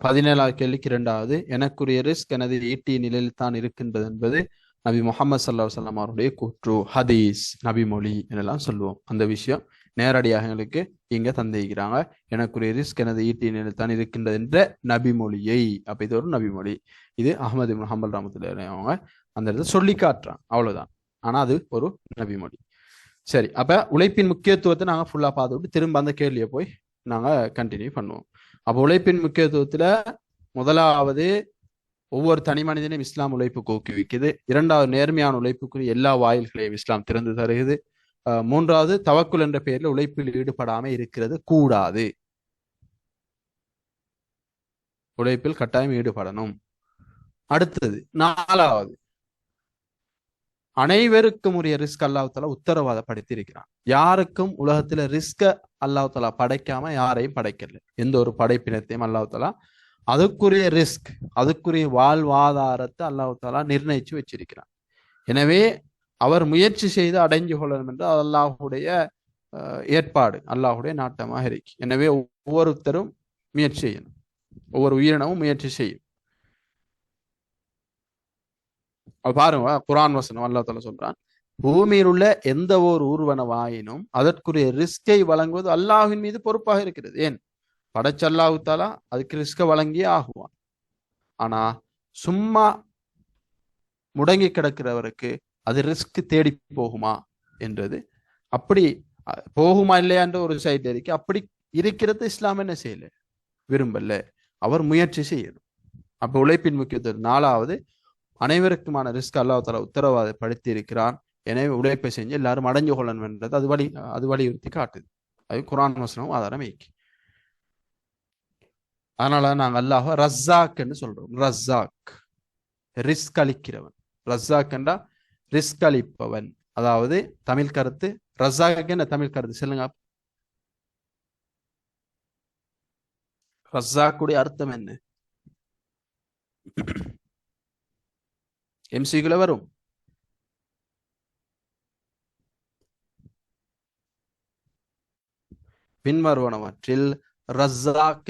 17வது கேள்விக்கு 2வது, எனக்குரிய ரிஸ்க் எனது ஈட்டிய நிலையில் தான் இருக்கின்றது என்பது நபி முகமது ஸல்லல்லாஹு அலைஹி வஸல்லம் அவருடைய கூற்று, ஹதீஸ், நபிமொழி எனலாம் சொல்லுவோம். அந்த விஷயம் நேரடியாக எங்களுக்கு இங்க தந்திருக்கிறாங்க. எனக்குரிய ரிஸ்க் எனது ஈட்டிய நிலையில் தான் இருக்கின்றது என்ற நபிமொழியை. அப்ப இது ஒரு நபிமொழி. இது அஹ்மது இப்னு ஹம்பல் ரஹ்மத்துல்லாஹி அவங்க அந்த இடத்துல சொல்லி காட்டுறான், அவ்வளவுதான். ஆனா அது ஒரு நபிமொழி. சரி, அப்ப உழைப்பின் முக்கியத்துவத்தை நாங்க ஃபுல்லா பார்த்துட்டு திரும்ப அந்த கேள்வியை போய் நாங்க கண்டினியூ பண்ணுவோம். அப்ப உழைப்பின் முக்கியத்துவத்துல முதலாவது, ஒவ்வொரு தனி மனிதனையும் இஸ்லாம் உழைப்புக்கு ஊக்குவிக்குது. 2வது, நேர்மையான உழைப்புக்குரிய எல்லா வாயில்களையும் இஸ்லாம் திறந்து தருகிறது. 3வது, தவக்குல் என்ற பெயர்ல உழைப்பில் ஈடுபடாம இருக்கிறது கூடாது. உழைப்பில் கட்டாயம் ஈடுபடணும். அடுத்தது 4வது, அனைவருக்கும் உரிய ரிஸ்க் அல்லாஹ் தஆலா உத்தரவாதப்படுத்தி இருக்கிறான். யாருக்கும் உலகத்துல ரிஸ்க அல்லாஹ் தஆலா படைக்காம யாரையும் படைக்கல. எந்த ஒரு படைப்பினத்தையும் அல்லாஹ் தஆலா அதுக்குரிய ரிஸ்க், அதுக்குரிய வாழ்வாதாரத்தை அல்லாஹ் தஆலா நிர்ணயிச்சு வச்சிருக்கிறான். எனவே அவர் முயற்சி செய்து அடைஞ்சு கொள்ளணும் என்று அல்லாஹுடைய ஏற்பாடு, அல்லாஹுடைய நாட்டமாக இருக்கு. எனவே ஒவ்வொருத்தரும் முயற்சி செய்யணும், ஒவ்வொரு உயிரினமும் முயற்சி செய்யும். பாருங்க, குர்ஆன் வசனம் அல்லாஹ் தஆலா சொல்றான், பூமியில் உள்ள எந்த ஒரு ஊர்வனவாயினும் அதற்குரிய ரிஸ்கை வழங்குவது அல்லாஹ்வின் மீது பொறுப்பாக இருக்கிறது. ஏன்? படைச்ச அல்லாஹ் தஆலா அதுக்கு ரிஸ்க வழங்கியே ஆகுவான். ஆனா சும்மா முடங்கி கிடக்கிறவருக்கு அது ரிஸ்க் தேடி போகுமா என்றது, அப்படி போகுமா இல்லையா என்ற ஒரு சைட் இருக்கு. அப்படி இருக்கிறது இஸ்லாம் என்ன செய்யல, விரும்பல. அவர் முயற்சி செய்யணும். அப்ப உழைப்பின் முக்கியத்துவம் 4வது, அனைவருக்குமான ரிஸ்க் அல்லாஹ் தஆலா உத்தரவாதப்படுத்தி இருக்கிறான். எனவே உழைப்பை செஞ்சு எல்லாரும் அடைஞ்சு கொள்ளணும் என்றது அது வலியுறுத்தி காட்டுது. அது குர்ஆன் வசனம் ஆதாரம் இருக்கு. அதனால நாங்க அல்லாஹ் ரஸாக்ன்னு சொல்றோம். ரஸாக், ரிஸ்க் அளிக்கிறவன். ரஸாக் என்றா ரிஸ்க் அளிப்பவன். அதாவது தமிழ் கருத்து ரஸாக் என்ன தமிழ் கருத்து சொல்லுங்க. ரஸாக்குடைய அர்த்தம் என்ன? எம்சிக்குள்ள வரும். பின்வருவனவற்றில் ரஸாக்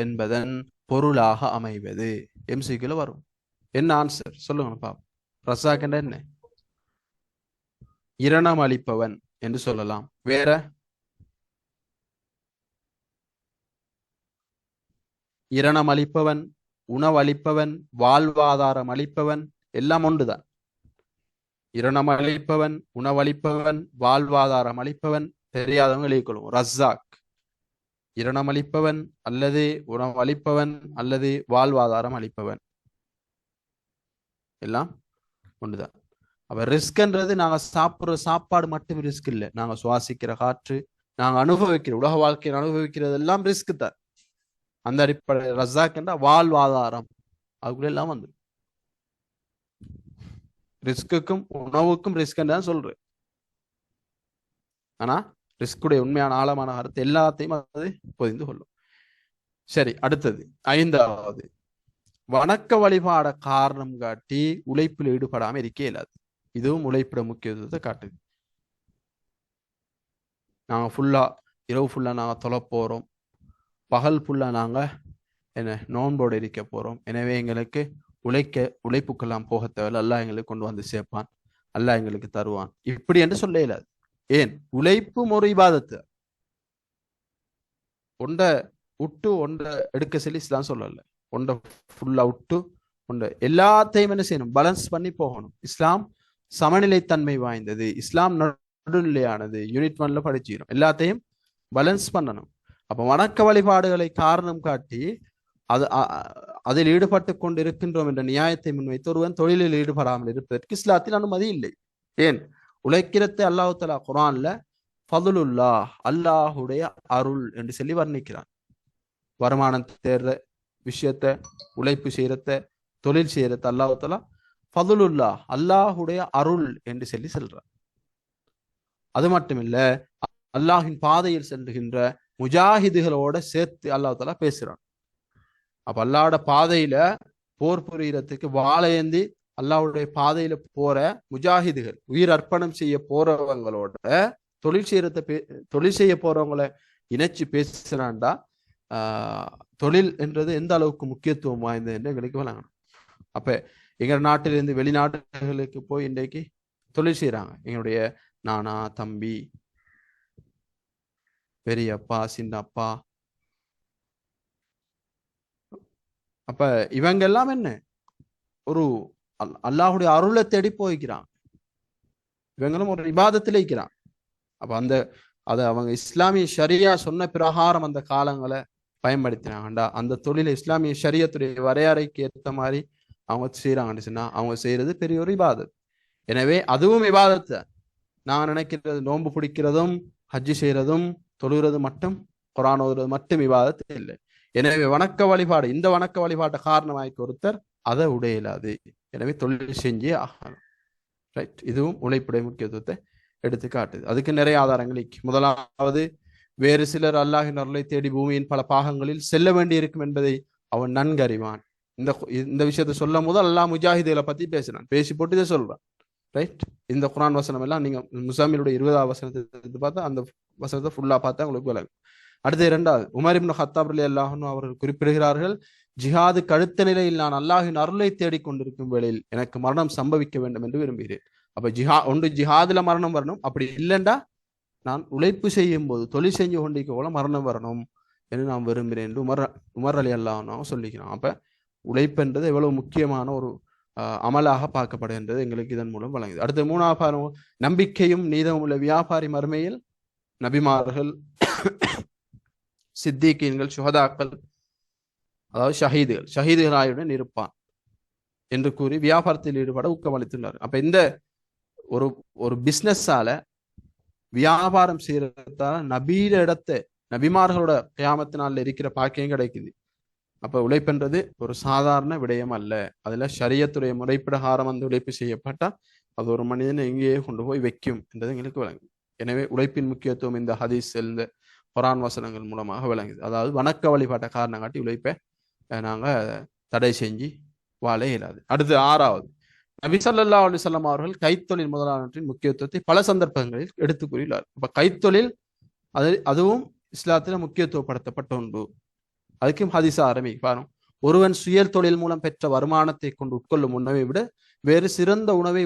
என்பதன் பொருளாக அமைவது. எம்சிக்குள்ள வரும். என்ன ஆன்சர் சொல்லுங்க பாப்போம். ரஸாக் என்ற என்ன? இரணம் அளிப்பவன் என்று சொல்லலாம். வேற? இரணம் அளிப்பவன், உணவளிப்பவன், வாழ்வாதாரம் அளிப்பவன், எல்லாம் ஒன்றுதான். இரணம் அளிப்பவன், உணவளிப்பவன், வாழ்வாதாரம் அளிப்பவன். தெரியாதவங்க எழுதிக்கொள்ளும். ரஸாக் இரணம் அளிப்பவன் அல்லது உணவு அளிப்பவன் அல்லது வாழ்வாதாரம் அளிப்பவன், எல்லாம் ஒன்றுதான். அப்ப ரிஸ்க்ன்றது நாங்க சாப்பிடுற சாப்பாடு மட்டும் ரிஸ்க் இல்லை. நாங்க சுவாசிக்கிற காற்று, நாங்க அனுபவிக்கிற உலக வாழ்க்கையை அனுபவிக்கிறது எல்லாம் ரிஸ்க் தான். அந்த அடிப்படை ரஸாக் என்ற வாழ்வாதாரம் அதுக்குள்ள எல்லாம் வந்து ரிஸ்க்குக்கும் உணவுக்கும் ரிஸ்க் தான் சொல்றேன். ஆனா ரிஸ்குடைய உண்மையான ஆழமான கருத்து எல்லாத்தையும் அது பொதிந்து கொள்ளும். சரி, அடுத்தது 5வது, வணக்க வழிபாட காரணம் காட்டி உழைப்பில் ஈடுபடாம இருக்க இயலாது. இதுவும் உழைப்பிட முக்கியத்துவத்தை காட்டுது. நாங்க ஃபுல்லா இரவு ஃபுல்லா நாங்க தொலை போறோம், பகல் ஃபுல்லா நாங்க என்ன நோன்போடு இருக்க போறோம். எனவே எங்களுக்கு உழைப்புக்கெல்லாம் போக தேவையில்லை, அல்லாஹ் எங்களுக்கு கொண்டு வந்து சேர்ப்பான், அல்லாஹ் எங்களுக்கு தருவான், இப்படி என்று சொல்ல இயலாது. ஏன்? உழைப்பும் ஒரு இபாதத்து. ஒன்றை விட்டு ஒன்றை எடுக்க சொல்லி இஸ்லாம் சொல்லல. ஒன்றை ஃபுல்லா விட்டு ஒன்றை எல்லாத்தையும் என்ன செய்யணும், பேலன்ஸ் பண்ணி போகணும். இஸ்லாம் சமநிலைத்தன்மை வாய்ந்தது, இஸ்லாம் நடுநிலையானது. யூனிட் 1ல படிச்சுக்கணும், எல்லாத்தையும் பேலன்ஸ் பண்ணணும். அப்ப வணக்க வழிபாடுகளை காரணம் காட்டி அதில் ஈடுபட்டு கொண்டு இருக்கின்றோம் என்ற நியாயத்தை முன்வைத்து ஒருவன் தொழிலில் ஈடுபடாமல் இருப்பதற்கு இஸ்லாத்தில் அனுமதி இல்லை. ஏன்? உழைக்கிறத்தை அல்லாஹ் தஆலா குர்ஆன்ல ஃபதுலுல்லாஹ், அல்லாஹுடைய அருள் என்று சொல்லி வர்ணிக்கிறான். வருமானம் தேர்ற விஷயத்த, உழைப்பு செய்யறத, தொழில் செய்யறத அல்லாஹ் தஆலா ஃபதுலுல்லாஹ், அல்லாஹுடைய அருள் என்று சொல்லி சொல்றான். அது மட்டுமில்ல, அல்லாஹின் பாதையில் செல்கின்ற முஜாஹிதுகளோட சேர்த்து அல்லாஹ் தஆலா பேசுறான். அப்ப அல்லாஹ்வோட பாதையில போர் புரியறதுக்கு வாழையேந்தி அல்லாஹ்வுடைய பாதையில போற முஜாஹிதுகள், உயிர் அர்ப்பணம் செய்ய போறவங்களோட தொழில் செய்ய போறவங்களை இணைச்சு பேசுறான்டா. தொழில் என்றது எந்த அளவுக்கு முக்கியத்துவம் வாய்ந்தது என்று எங்களுக்கு வழங்கணும். அப்ப எங்க நாட்டிலிருந்து வெளிநாடுகளுக்கு போய் இன்றைக்கு தொழில் செய்யறாங்க. எங்களுடைய நானா, தம்பி, பெரியப்பா, சின்னப்பா. அப்ப இவங்க எல்லாம் என்ன ஒரு அல்லாஹுடைய அருளை தேடி போய்க்கிறான். இவங்களும் ஒரு இபாதத்தில் இருக்கிறான். அப்ப அதை அவங்க இஸ்லாமிய ஷரியா சொன்ன பிரகாரம் அந்த காலங்களை பயன்படுத்தினாங்கண்டா அந்த தொழிலை இஸ்லாமிய ஷரியத்துடைய வரையறைக்கு ஏற்ற மாதிரி அவங்க செய்யறாங்கன்னு சொன்னா அவங்க செய்யறது பெரிய ஒரு இபாதத். எனவே அதுவும் இபாதத்தை நான் நினைக்கிறது நோன்பு பிடிக்கிறதும் ஹஜ்ஜி செய்யறதும் தொழுகிறது மட்டும் குரான் ஓதுறது மட்டும் இபாதத்து இல்லை. எனவே வணக்க வழிபாடு இந்த வணக்க வழிபாட்டை காரணமாக்கி ஒருத்தர் அதை உடையலாது. எனவே தொழில் செஞ்சே ஆகணும். ரைட். இதுவும் உழைப்புடைய முக்கியத்துவத்தை எடுத்து காட்டுது. அதுக்கு நிறைய ஆதாரங்கள் இருக்கு. முதலாவது, வேறு சிலர் அல்லாஹின் அருளை தேடி பூமியின் பல பாகங்களில் செல்ல வேண்டி இருக்கும் என்பதை அவன் நன்கறிவான். இந்த விஷயத்தை சொல்லும் போது அல்லாஹ் முஜாஹிதுகளை பத்தி பேசுறான். பேசி போட்டு இதை சொல்றான். ரைட். இந்த குரான் வசனம் எல்லாம் நீங்க முஸாமிலுடைய 20ஆவது வசனத்தை பார்த்தா அந்த வசனத்தை ஃபுல்லா பார்த்தா உங்களுக்கு விளங்கும். அடுத்து இரண்டாவது, உமர் இப்னு ஹத்தாப் ரலியல்லாஹு அன்ஹு அவர்கள் குறிப்பிடுகிறார்கள், ஜிஹாது கழுத்த நிலையில் நான் அல்லாஹின் அருளை தேடிக்கொண்டிருக்கும் வேளையில் எனக்கு மரணம் சம்பவிக்க வேண்டும் என்று விரும்புகிறேன். அப்ப ஒன்று ஜிஹாதுல மரணம் வரணும், அப்படி இல்லைண்டா நான் உழைப்பு செய்யும் போது தொழில் செஞ்சு கொண்டிருக்க போல மரணம் வரணும் என்று நான் விரும்புகிறேன் என்று உமர் ரலியல்லாஹு அன்ஹு சொல்லிக்கிறான். அப்ப உழைப்புன்றது எவ்வளவு முக்கியமான ஒரு அமலாக பார்க்கப்படுகின்றது எங்களுக்கு இதன் மூலம் வழங்குது. அடுத்து மூணாவது, நம்பிக்கையும் நீதமும் உள்ள வியாபாரி மறுமையில் நபிமார்கள், சித்திகீன்கள், சுஹதாக்கள், அதாவது ஷஹீதுகளாயுடன் இருப்பான் என்று கூறி வியாபாரத்தில் ஈடுபட ஊக்கமளித்துள்ளார். அப்ப இந்த ஒரு பிசினஸால வியாபாரம் செய்யறதால நபீர இடத்தை நபிமார்களோட கியாமத்தினால இருக்கிற பாக்கியம் கிடைக்குது. அப்ப உழைப்புன்றது ஒரு சாதாரண விடயம் அல்ல. அதுல ஷரியத்துடைய முறைப்பிரகாரம் அந்த உழைப்பு செய்யப்பட்டா அது ஒரு மனிதனை எங்கேயே கொண்டு போய் வைக்கும் என்றது எங்களுக்கு விளங்குது. எனவே உழைப்பின் முக்கியத்துவம் இந்த ஹதீஸ் இந்த குரான் வசனங்கள் மூலமாக விளங்குது. அதாவது வணக்க வழிபாட்ட காரணம் காட்டி உழைப்பை நாங்க தடை செஞ்சு வாழ இயலாது. அடுத்து ஆறாவது, நபி ஸல்லல்லாஹு அலைஹி வஸல்லம் அவர்கள் கைத்தொழில் முதலானவற்றின் முக்கியத்துவத்தை பல சந்தர்ப்பங்களில் எடுத்து கூறியுள்ளார். இப்ப கைத்தொழில் அதுவும் இஸ்லாத்துல முக்கியத்துவப்படுத்தப்பட்ட ஒன்று. அதுக்கும் ஹதீஸ் ஆரம்பிப்பாரும், ஒருவன் சுய தொழில் மூலம் பெற்ற வருமானத்தை கொண்டு உட்கொள்ளும் உணவை விட வேறு சிறந்த உணவை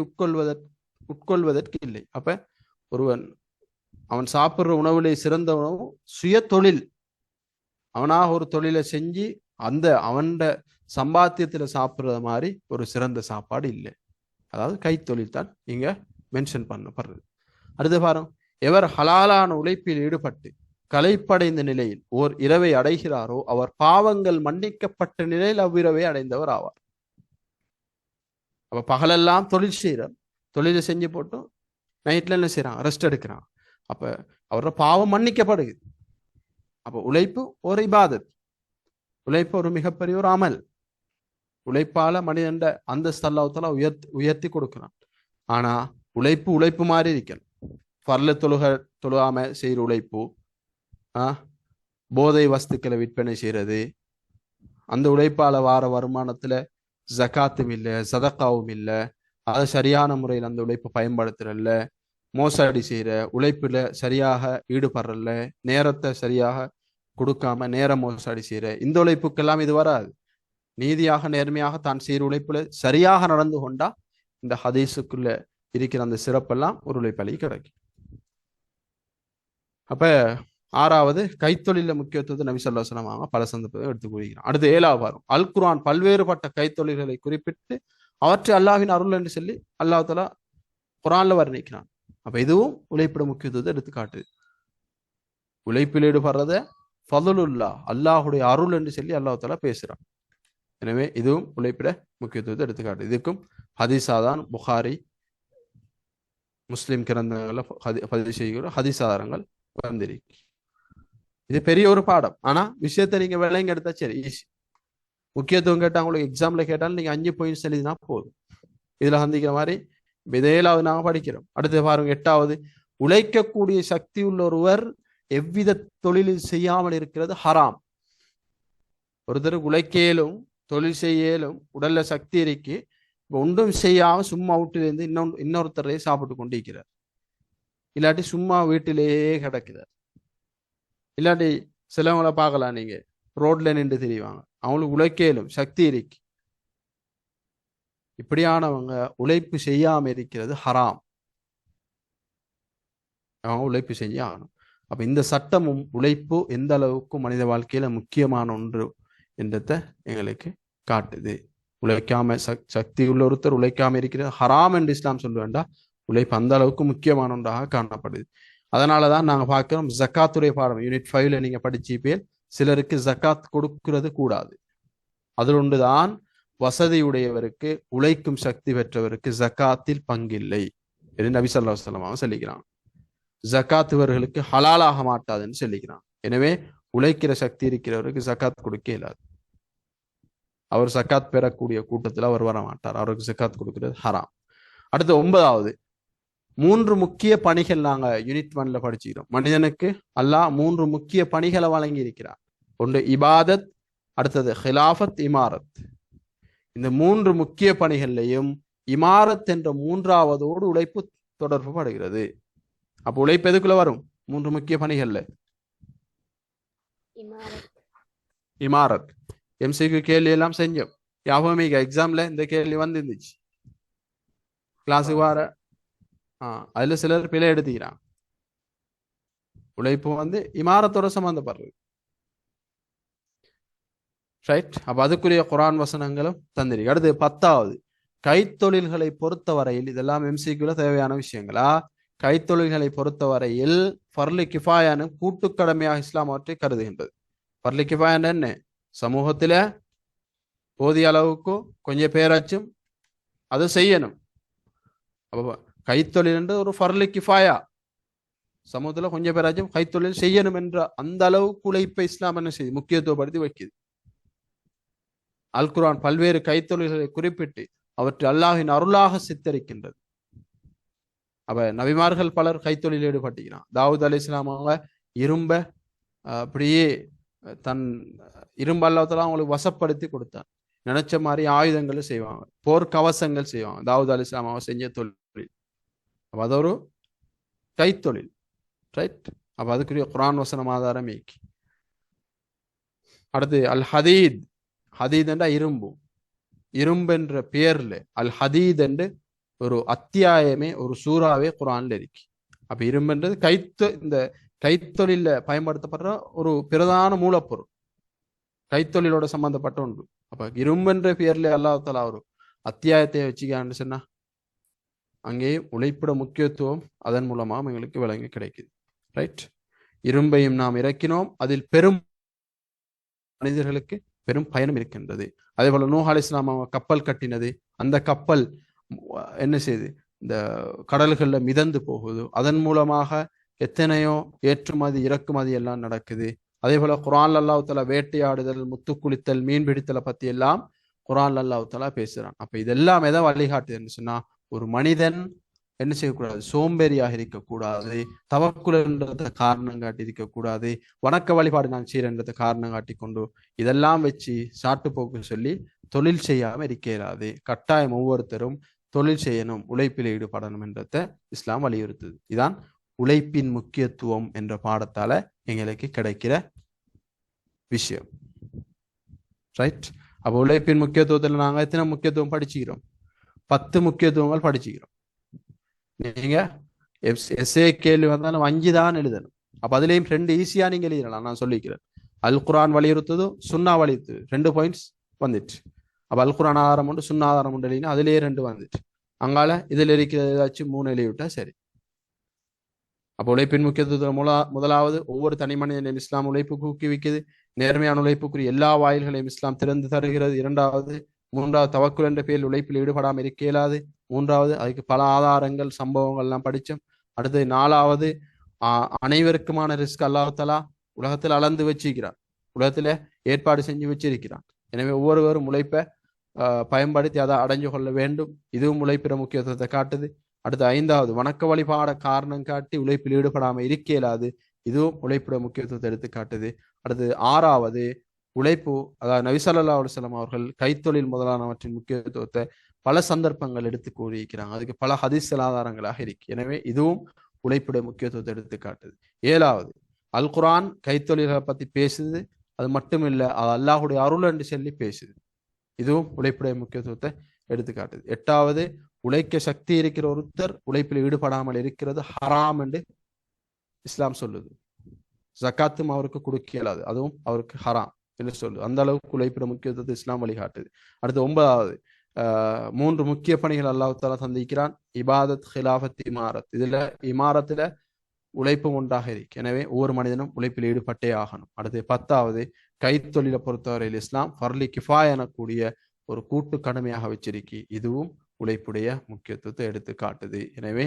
உட்கொள்வதற்கு இல்லை. அப்ப ஒருவன் அவன் சாப்பிடுற உணவுலே சிறந்த உணவு சுய தொழில், அவனாக ஒரு தொழிலை செஞ்சு அவன் சம்பாத்தியத்துல சாப்பிடுற மாதிரி ஒரு சிறந்த சாப்பாடு இல்லை. அதாவது கைத்தொழில் தான் இங்க மென்ஷன் பண்ணப்படுறது. அடுத்து பாருங்க, எவர் ஹலாலான உழைப்பில் ஈடுபட்டு களைப்படைந்த நிலையில் ஓர் இரவை அடைகிறாரோ அவர் பாவங்கள் மன்னிக்கப்பட்ட நிலையில் அவ்விரவை அடைந்தவர் ஆவார். அப்ப பகலெல்லாம் தொழில் செய்யறார், தொழிலை செஞ்சு போட்டு நைட்ல என்ன செய்யறான், ரெஸ்ட் எடுக்கிறான். அப்ப அவரோட பாவம் மன்னிக்கப்படுது. அப்ப உழைப்பு ஒரு இபாதத், உழைப்பு ஒரு மிகப்பெரிய ஒரு அமல். உழைப்பால மனிதன் அந்தஸ்து அல்லாஹ் உயர்த்தி கொடுக்கிறான். ஆனா உழைப்பு மாதிரி இருக்கணும். பர்ல தொழுகாம செய்யற உழைப்பு, போதை வஸ்துக்களை விற்பனை செய்யறது, அந்த உழைப்பால வார வருமானத்துல ஜகாத்தும் இல்லை, சதக்காவும் இல்லை, அதை சரியான முறையில் அந்த உழைப்பை பயன்படுத்துறல்ல, மோசடி செய்யற, உழைப்புல சரியாக ஈடுபடுறல்ல, நேரத்தை சரியாக கொடுக்காம நேர மோசடி செய்யற, இந்த உழைப்புக்கெல்லாம் இது வராது. நீதியாக நேர்மையாக தான் செய்யற உழைப்புல சரியாக நடந்து கொண்டா இந்த ஹதீஸுக்குள்ள இருக்கிற அந்த சிறப்பெல்லாம் ஒரு உழைப்பலி கிடைக்கும். அப்ப ஆறாவது, கைத்தொழில முக்கியத்துவத்தை நபி ஸல்லல்லாஹு அலைஹி வஸல்லம் பல சந்தர்ப்பத்தை எடுத்து கூறுகிறான். அடுத்து ஏழாவது பாரும், அல் குர்ஆன் பல்வேறுபட்ட கைத்தொழில்களை குறிப்பிட்டு அவற்றை அல்லாஹ்வின் அருள் என்று சொல்லி அல்லாஹ் தஆலா குர்ஆன்ல வர்ணிக்கிறான். அப்ப இதுவும் உழைப்பிட முக்கியத்துவத்தை எடுத்து காட்டுது. உழைப்பில் ஈடுபடுறத ஃபதுலுல்லாஹ், அல்லாஹுடைய அருள் என்று சொல்லி அல்லாஹ் தஆலா பேசுறான். எனவே இதுவும் உழைப்பிட முக்கியத்துவத்தை எடுத்து காட்டுது. இதுக்கும் ஹதீஸாதான் புகாரி முஸ்லிம் கிரந்தங்கள்ல பதிவு செய்கிற ஹதீஸ் ஆதாரங்கள் வந்திருக்கு. இது பெரிய ஒரு பாடம். ஆனா விஷயத்தை நீங்க விலைங்க எடுத்தா சரி ஈஸி. முக்கியத்துவம் கேட்டா உங்களுக்கு எக்ஸாம்ல கேட்டாலும் நீங்க 5 பாயிண்ட்ஸ் எழுதினா போதும். இதுல சந்திக்கிற மாதிரி விதையிலாவது நாங்க படிக்கிறோம். அடுத்து பாருங்க, எட்டாவது, உழைக்கக்கூடிய சக்தி உள்ள ஒருவர் எவ்வித தொழிலும் செய்யாமல் இருக்கிறது ஹராம். ஒருத்தருக்கு உழைக்கலும் தொழில் செய்யலும் உடல்ல சக்தி இருக்கு, ஒன்றும் செய்யாம சும்மா வீட்டிலேருந்து இன்னொருத்தரையே சாப்பிட்டு கொண்டு இருக்கிறார். இல்லாட்டி சும்மா வீட்டிலேயே கிடக்குறார். இல்லாட்டி சிலவங்களை பார்க்கலாம், நீங்க ரோட்ல நின்று திரிவாங்க. அவங்களுக்கு உழைக்கலும் சக்தி இருக்கு. இப்படியானவங்க உழைப்பு செய்யாம இருக்கிறது ஹராம். அவங்க உழைப்பு செஞ்சு ஆகணும். அப்ப இந்த சட்டமும் உழைப்பு எந்த அளவுக்கு மனித வாழ்க்கையில முக்கியமான ஒன்று என்றத எங்களுக்கு காட்டுது. உழைக்காம சக்தி உள்ள ஒருத்தர் உழைக்காம இருக்கிறது ஹராம் என்று இஸ்லாம் சொல்ல வேண்டாம். உழைப்பு அந்த அளவுக்கு முக்கியமான ஒன்றாக காணப்படுது. அதனாலதான் நாங்க பார்க்கிறோம் ஜக்காத்துடைய பாடம் யூனிட் 5ல நீங்க படிச்சீப்பேல் சிலருக்கு ஜக்காத் கொடுக்கிறது கூடாது. அதில் ஒன்றுதான் வசதியுடையவருக்கு உழைக்கும் சக்தி பெற்றவருக்கு ஜக்காத்தில் பங்கில்லை என்று நபி ஸல்லல்லாஹு அலைஹி வஸல்லம் சொல்லிக்கிறான். ஜக்காத் இவர்களுக்கு ஹலாலாக மாட்டாதுன்னு சொல்லிக்கிறான். எனவே உழைக்கிற சக்தி இருக்கிறவருக்கு ஜக்காத் கொடுக்க இயலாது. அவர் ஜக்காத் பெறக்கூடிய கூட்டத்தில் அவர் வர மாட்டார். அவருக்கு ஜக்காத் கொடுக்கிறது ஹராம். அடுத்து 9வது 3 முக்கிய பணிகள் நாங்க யூனிட் 1ல படிச்சுக்கிறோம். மனிதனுக்கு அல்லாஹ் 3 முக்கிய பணிகளை வழங்கி இருக்கிறார். ஒன்று இபாதத், அடுத்தது ஹிலாஃபத், இமாரத். இந்த 3 முக்கிய பணிகள்லையும் இமாரத் என்ற 3வதோடு உழைப்பு தொடர்பு படுகிறது. அப்ப உழைப்பு எதுக்குள்ள வரும்? 3 முக்கிய பணிகள்ல இமாரத். எம்சிக்கு கேள்வி எல்லாம் செஞ்சோம். யாபமிக எக்ஸாம்ல இந்த கேள்வி வந்துருந்துச்சு. கிளாஸுக்கு வர அதுல சிலர் பிழை எடுத்துக்கிறான். உழைப்பு இமாரத்தோட சம்பந்தப்படுறது. ரைட். அப்ப அதுக்குரிய குர்ஆன் வசனங்களும் தந்திருக்கு. அடுத்து 10வது கைத்தொழில்களை பொறுத்தவரையில் இதெல்லாம் எம்சிக்குள்ள தேவையான விஷயங்களா. கைத்தொழில்களை பொறுத்தவரையில் ஃபர்லு கிஃபாயான கூட்டுக்கடமையாக இஸ்லாம் அவற்றை கருதுகின்றது. ஃபர்லு கிஃபாயான என்ன? சமூகத்தில போதிய அளவுக்கு கொஞ்சம் பேராச்சும் அதை செய்யணும். அப்ப கைத்தொழில் என்று ஒரு ஃபர்லு கிஃபாயா, சமூகத்துல கொஞ்சம் பேராச்சும் கைத்தொழில் செய்யணும் என்ற அந்த அளவுக்கு உழைப்பை இஸ்லாம் என்ன செய்யுது? முக்கியத்துவப்படுத்தி வைக்குது. அல் குர்ஆன் பல்வேறு கைத்தொழில்களை குறிப்பிட்டு அவற்றை அல்லாஹின் அருளாக சித்தரிக்கின்றது. அப்ப நபிமார்கள் பலர் கைத்தொழில் ஈடுபட்டுக்கிறான். தாவூத் அலைஹிஸ்ஸலாம் அவங்க இரும்ப அப்படியே தன் இரும்பு அல்லாஹ் அவங்களுக்கு வசப்படுத்தி கொடுத்தான். நினைச்ச மாதிரி ஆயுதங்களை செய்வாங்க, போர்க்கவசங்கள் செய்வாங்க. தாவூத் அலைஹிஸ்ஸலாம் அவங்க செஞ்ச தொழில். அப்ப அது ஒரு கைத்தொழில். ரைட். அப்ப அதுக்குரிய குர்ஆன் வசனம் ஆதாரம் ஏக்கி. அடுத்து அல் ஹதீத். ஹதீத் என்றா இரும்பு. இரும்பு என்ற பெயர்ல அல் ஹதீத் என்று ஒரு அத்தியாயமே ஒரு சூறாவே குர்ஆன்ல இருக்கு. அப்ப இரும்புன்றது இந்த கைத்தொழில பயன்படுத்தப்படுற ஒரு பிரதான மூலப்பொருள், கைத்தொழிலோட சம்பந்தப்பட்ட ஒன்று. அப்ப இரும்புன்ற பெயர்ல அல்லாஹ் தஆலா ஒரு அத்தியாயத்தை வச்சுக்கான்னு சொன்னா அங்கேயும் உழைப்பிட முக்கியத்துவம் அதன் மூலமா எங்களுக்கு விளங்கி கிடைக்குது. ரைட். இரும்பையும் நாம் இறக்கினோம், அதில் பெரும் மனிதர்களுக்கு பெரும் பயணம் இருக்கின்றது. அதே போல நூஹ் அலைஹிஸ்ஸலாம் அவங்க கப்பல் கட்டினது, அந்த கப்பல் என்ன செய்யுது? இந்த கடல்கள்ல மிதந்து போகுது. அதன் மூலமாக எத்தனையோ ஏற்றுமதி இறக்குமதி எல்லாம் நடக்குது. அதே போல குர்ஆன்ல அல்லாஹ் தஆலா வேட்டையாடுதல், முத்து குளித்தல், மீன் பிடித்தலை பத்தி எல்லாம் குர்ஆன்ல அல்லாஹ் தஆலா பேசுறான். அப்ப இதெல்லாம் எதை வழிகாட்டுதுன்னு சொன்னா, ஒரு மனிதன் என்ன செய்யக்கூடாது? சோம்பேறியாக இருக்கக்கூடாது, தவக்குலன்றத காரணம் காட்டி இருக்கக்கூடாது, வணக்க வழிபாடு நான் செய்யறன்றத காரணம் காட்டி கொண்டு இதெல்லாம் வச்சு சாட்டு போக்கு சொல்லி தொழில் செய்யாம இருக்கிறாது. கட்டாயம் ஒவ்வொருத்தரும் தொழில் செய்யணும், உழைப்பில் ஈடுபடணும் என்றத இஸ்லாம் வலியுறுத்துது. இதான் உழைப்பின் முக்கியத்துவம் என்ற பாடத்தால எங்களுக்கு கிடைக்கிற விஷயம். ரைட். அப்ப உழைப்பின் முக்கியத்துவத்துல நாங்க எத்தனை முக்கியத்துவம் படிச்சுக்கிறோம்? 10 முக்கியத்துவங்கள் படிச்சுக்கிறோம். நீங்க எஸ்ஏ கேள்வி வந்தாலும் 5 தான் எழுதணும். அப்ப அதுலயும் 2 ஈஸியா நீங்க எழுதலாம். நான் சொல்லிக்கிறேன். அல் குர்ஆன் வலியுறுத்துது, சுன்னா வலியுறுத்துது. 2 பாயிண்ட்ஸ் வந்துட்டு. அப்ப அல் குர்ஆன் ஆதாரம் உண்டு, சுன்னா ஆதாரம் உண்டு எழுதினா அதுலயே 2 வந்துட்டு. அங்கால இதுல இருக்கிறது ஏதாச்சும் 3 எழுதி விட்டா சரி. அப்போ உழைப்பின் முக்கியத்துவத்துல முதலாவது ஒவ்வொரு தனி மனிதனின் இஸ்லாம் உழைப்புக்கு ஊக்குவிக்குது. நேர்மையான உழைப்புக்குரிய எல்லா வாயில்களையும் இஸ்லாம் திறந்து தருகிறது. 2வது 3வது தவக்குல் என்ற பேரில் உழைப்பில் ஈடுபடாமல் இருக்க இயலாது. 3வது அதுக்கு பல ஆதாரங்கள் சம்பவங்கள் எல்லாம் படிச்சோம். அடுத்து 4வது அனைவருக்குமான ரிஸ்க் அல்லாஹ் தஆலா உலகத்தில் அளந்து வச்சிருக்கிறார், உலகத்துல ஏற்பாடு செஞ்சு வச்சிருக்கிறான். எனவே ஒவ்வொருவரும் உழைப்பை பயன்படுத்தி அதை அடைஞ்சு கொள்ள வேண்டும். இதுவும் உழைப்பிற முக்கியத்துவத்தை காட்டுது. அடுத்து 5வது வணக்க வழிபாட காரணம் காட்டி உழைப்பில் ஈடுபடாமல் இருக்க இயலாது. இதுவும் உழைப்பிட முக்கியத்துவத்தை எடுத்து காட்டுது. அடுத்து 6வது உழைப்பு, அதாவது நபி ஸல்லல்லாஹு அலைஹி வஸல்லம் அவர்கள் கைத்தொழில் முதலானவற்றின் முக்கியத்துவத்தை பல சந்தர்ப்பங்கள் எடுத்து கூறியிருக்கிறாங்க. அதுக்கு பல ஹதீஸ்கள் ஆதாரங்களாக இருக்கு. எனவே இதுவும் உழைப்பிட முக்கியத்துவத்தை எடுத்து காட்டுது. 7வது அல் குர்ஆன் கைத்தொழில்களை பத்தி பேசுது. அது மட்டும் இல்லை, அது அல்லாஹுடைய அருள் என்று சொல்லி பேசுது. இதுவும் உழைப்புடைய முக்கியத்துவத்தை எடுத்துக்காட்டுது. எட்டாவது, உழைக்க சக்தி இருக்கிற ஒருத்தர் உழைப்பில் ஈடுபடாமல் இருக்கிறது ஹராம் என்று இஸ்லாம் சொல்லுது. ஜக்காத்தும் அவருக்கு கொடுக்க இயலாது, அதுவும் அவருக்கு ஹராம் என்று சொல்லுது. அந்த அளவுக்கு உழைப்பிட முக்கியத்துவத்தை இஸ்லாம் வழிகாட்டுது. அடுத்து ஒன்பதாவது, மூன்று முக்கிய பணிகள் அல்லாஹ் தாலா தந்திக்கிறான். இபாதத், ஹிலாஃபத், இமாரத். இதுல இமாரத்துல உழைப்பும் ஒன்றாக இருக்கு. எனவே ஒவ்வொரு மனிதனும் உழைப்பில் ஈடுபட்டே ஆகணும். அடுத்து பத்தாவது, கைத்தொழிலை பொறுத்தவரையில் இஸ்லாம் ஃபர்லி கிஃபா எனக்கூடிய ஒரு கூட்டு கடமையாக வச்சிருக்கி. இதுவும் உழைப்புடைய முக்கியத்துவத்தை எடுத்து காட்டுது. எனவே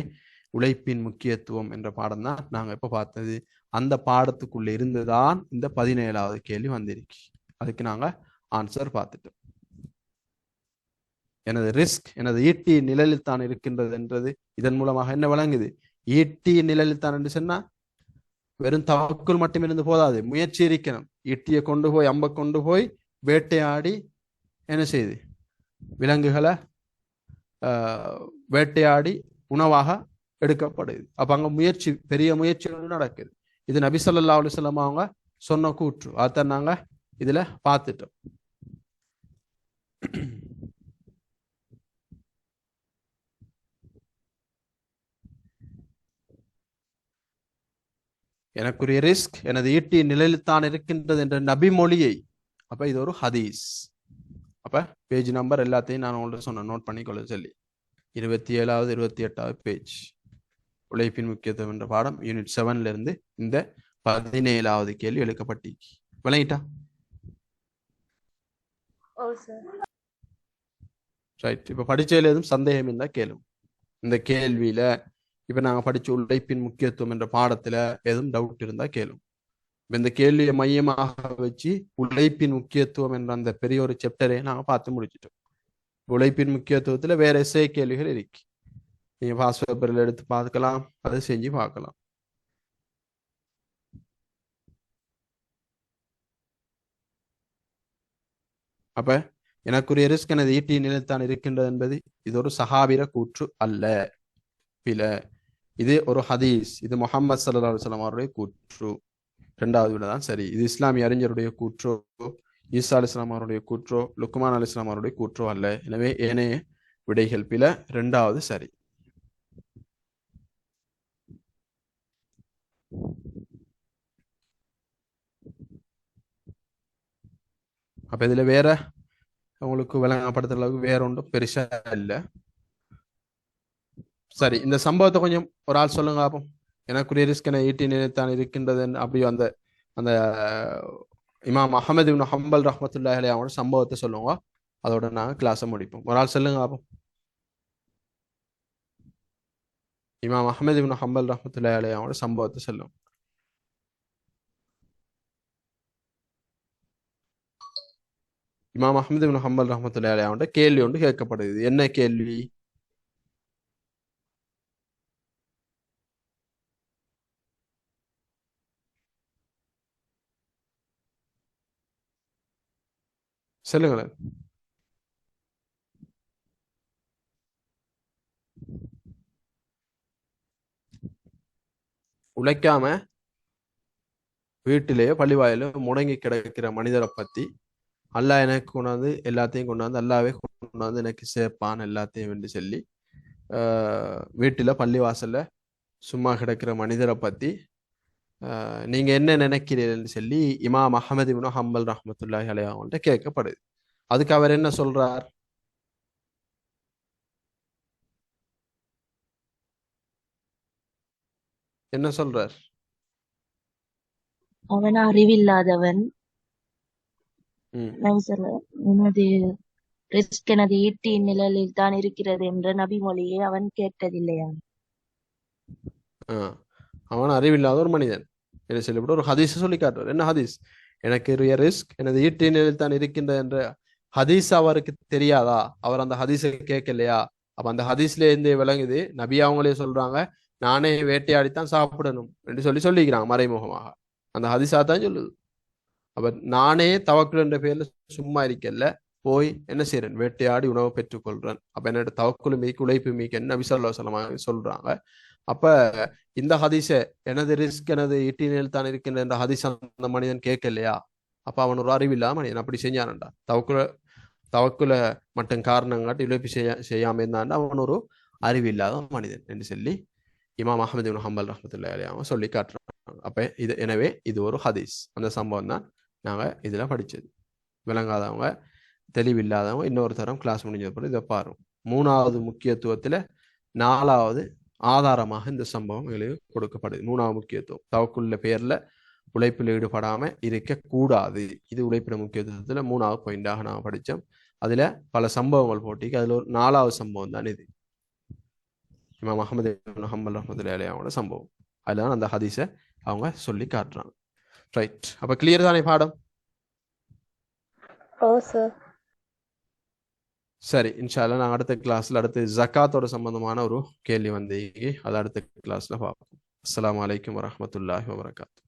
உழைப்பின் முக்கியத்துவம் என்ற பாடம் தான் நாங்கள் இப்போ பார்த்தது. அந்த பாடத்துக்குள்ள இருந்துதான் இந்த 17வது கேள்வி வந்திருக்கு. அதுக்கு நாங்கள் ஆன்சர் பார்த்துட்டோம். எனது ரிஸ்க் எனது ஈட்டி நிழலில் தான் இருக்கின்றது என்றது இதன் மூலமாக என்ன விளங்குது? ஈட்டி நிழலில் தான் என்று சொன்னா வெறும் தவக்குள் மட்டும் இருந்து போதாது, முயற்சி இருக்கணும். ஈட்டியை கொண்டு போய் அம்பை கொண்டு போய் வேட்டையாடி என்ன செய்யுது, விலங்குகளை வேட்டையாடி உணவாக எடுக்கப்படுது. அப்ப அங்க முயற்சி, பெரிய முயற்சிகள் நடக்குது. இது நபி ஸல்லல்லாஹு அலைஹி வஸல்லம் அவங்க சொன்ன கூற்று. அதான் நாங்க இதுல பார்த்துட்டோம். எனக்குரிய ரிஸ்க் எனது ஈட்டி நிலையில் தான் இருக்கின்றது என்ற நபி மொழியை, அப்ப இது ஒரு ஹதீஸ். அப்ப பேஜ் நம்பர் எல்லாத்தையும் நான் உங்கள்ட்ட சொன்ன நோட் பண்ணிக்கொள்ள சொல்லி 27வது 28வது பேஜ், உழைப்பின் முக்கியத்துவம் என்ற பாடம் யூனிட் 7ல இருந்து இந்த 17வது கேள்வி எழுக்கப்பட்டி. விளங்கிட்டா? ரைட். இப்ப படிச்சதுல எதுவும் சந்தேகம் இருந்தா கேளும். இந்த கேள்வியில இப்ப நாங்க படிச்ச உழைப்பின் முக்கியத்துவம் என்ற பாடத்துல எதுவும் டவுட் இருந்தா கேளும். இந்த கேள்வியை மையமாக வச்சு உழைப்பின் முக்கியத்துவம் என்ற அந்த பெரிய ஒரு சாப்டரை நாங்க பார்த்து முடிச்சிட்டோம். உழைப்பின் முக்கியத்துவத்துல வேற எஸ்ஏ கேள்விகள் இருக்கு. நீங்க பாஸ் பேப்பர்ல எடுத்து பார்க்கலாம், அதை செஞ்சு பார்க்கலாம். அப்ப எனக்குரிய ரிஸ்க் எனது ஈட்டி நிலைத்தான் இருக்கின்றது என்பது இது ஒரு சஹாபிர கூற்று அல்ல, பில. இது ஒரு ஹதீஸ். இது முஹம்மது ஸல்லல்லாஹு அலைஹி வஸல்லம் அவருடைய கூற்று. 2வது விட தான் சரி. இது இஸ்லாமிய அறிஞருடைய கூற்றோ, ஈசா அலைஹிஸ்ஸலாம் அவருடைய கூற்றோ, லுக்மான் அலைஹிஸ்ஸலாம் அவருடைய கூற்றோ அல்ல. எனவே ஏனைய விடைகள் பில, 2வது சரி. அப்ப இதுல வேற உங்களுக்கு விளங்கப்படுத்துற அளவுக்கு வேற ஒன்றும் பெருசா இல்லை. சரி, இந்த சம்பவத்தை கொஞ்சம் ஒரு ஆள் சொல்லுங்க பாப்போம். எனக்குரிய ரிஸ்க் என ஈட்டி நிலைத்தான் இருக்கின்றது அப்படி அந்த அந்த இமாம் அஹமது இப்னு ஹம்பல் ரஹ்மத்துல்லாஹி அலைஹி அவங்களோட சம்பவத்தை சொல்லுங்க. அதோட நாங்கள் கிளாஸை முடிப்போம். ஒரு ஆள் சொல்லுங்க பாப்போம். இமாம் அஹமது இப்னு ஹம்பல் ரஹ்மத்துல்லாஹி அலைஹி அவங்களோட சம்பவத்தை சொல்லுங்க. இமாம் அஹமது இப்னு ஹம்பல் ரஹ்மத்துல்லாஹி அலைஹி அவங்களோட கேள்வி ஒன்று கேட்கப்படுது. என்ன கேள்வி? சொல்லுங்களேன். உழைக்காம வீட்டிலேயோ பள்ளிவாயிலோ முடங்கி கிடக்கிற மனிதரை பத்தி அல்லாஹ் எனக்கு கொண்டாந்து எல்லாத்தையும் கொண்டாந்து அல்லாவே கொண்டாந்து எனக்கு சேர்ப்பான் எல்லாத்தையும் என்று சொல்லி வீட்டில் பள்ளிவாசல்ல சும்மா கிடக்கிற மனிதரை பத்தி நீங்க என்ன நினைக்கிறீர்கள்னு சொல்லி இமாம் அஹமது இப்னு ஹம்பல் ரஹ்மத்துல்லாஹி அலைஹி அவங்கள்ட்ட கேட்கப்படுது. அதுக்கு அவர் என்ன சொல்றார்? என்ன சொல்றார்? அவன் அறிவில்லாதவன், எனது ரிஸ்க் எனது ஈட்டி நிழலில் தான் இருக்கிறது என்ற நபி மொழியை அவன் கேட்டதில்லையா? அவன் அறிவில்லாத ஒரு மனிதன் என்ன சொல்லப்பட்ட ஒரு ஹதீஸ் சொல்லி காட்டுவார். என்ன ஹதீஸ்? எனக்கு ரிஸ்க் எனது ஈட்டி நிழலில் தான் இருக்கின்ற என்ற ஹதீஸ் அவருக்கு தெரியாதா? அவர் அந்த ஹதீஸை கேட்கலையா? அப்ப அந்த ஹதீஸ்ல இருந்து விளங்குது, நபி அவங்களே சொல்றாங்க நானே வேட்டையாடித்தான் சாப்பிடணும் என்று சொல்லிக்கிறாங்க மறைமுகமாக. அந்த ஹதீஸா தான் சொல்லுது. அப்ப நானே தவக்குல் என்ற பேர்ல சும்மா இருக்கல, போய் என்ன செய்யறேன், வேட்டையாடி உணவு பெற்றுக்கொள்றேன். அப்ப என்னோட தவக்குலு மீக்கு உழைப்பு மீக்கு என்ன நபி ஸல்லல்லாஹு அலைஹி வஸல்லம் சொல்றாங்க. அப்ப இந்த ஹதீஸை எனது ரிஸ்க் எனது ஈட்டினில் தான் இருக்கின்ற இந்த ஹதீஸ் அந்த மனிதன் கேட்கலையா? அப்ப அவன் ஒரு அறிவில்லாம மனிதன் அப்படி செஞ்சானண்டா தவக்குல மட்டும் காரணம் காட்டி இழப்பு செய்யாம இருந்தான்டா அவன் ஒரு அறிவில்லாத மனிதன் என்று சொல்லி இமாம் அஹமது இப்னு ஹம்பல் ரஹ்மத்துல்லாஹி அலைஹி அவங்க சொல்லி காட்டுறாங்க. அப்ப எனவே இது ஒரு ஹதீஸ். அந்த சம்பவம் தான் நாங்க இதுல படிச்சது. விளங்காதவங்க தெளிவில்லாதவங்க இன்னொரு தரம் கிளாஸ் முடிஞ்ச பிறகு இதை பாருங்க. 3வது முக்கியத்துவத்துல 4வது ஆதாரமாக இந்த சம்பவம் எங்களுக்கு கொடுக்கப்படுது. 3வது முக்கியத்துவம் தவக்குள்ள பேர்ல உழைப்பில் ஈடுபடாம இருக்க கூடாது. இது உழைப்பிட முக்கியத்துவத்துல 3வது பாயிண்டாக நான் படித்தோம். அதுல பல சம்பவங்கள் போட்டிக்கு அதுல ஒரு 4வது சம்பவம் தான் இது. இமாம் அஹமது இப்னு ஹம்பல் ரஹ்மத்துல்லாஹி அலைஹி அவங்களோட சம்பவம். அதுதான் அந்த ஹதீஸை அவங்க சொல்லி காட்டுறாங்க. ரைட், அப்ப கிளியர் தானே பாடம்? சரி, இன்ஷா அல்லாஹ் நாங்கள் அடுத்த கிளாஸ்ல அடுத்து ஜக்காத்தோட சம்பந்தமான ஒரு கேள்வி வந்து அதை அடுத்த கிளாஸ்ல பார்ப்போம். அஸ்ஸலாமு அலைக்கும் வரஹ்மத்துல்லாஹி வபரகாத்துஹு.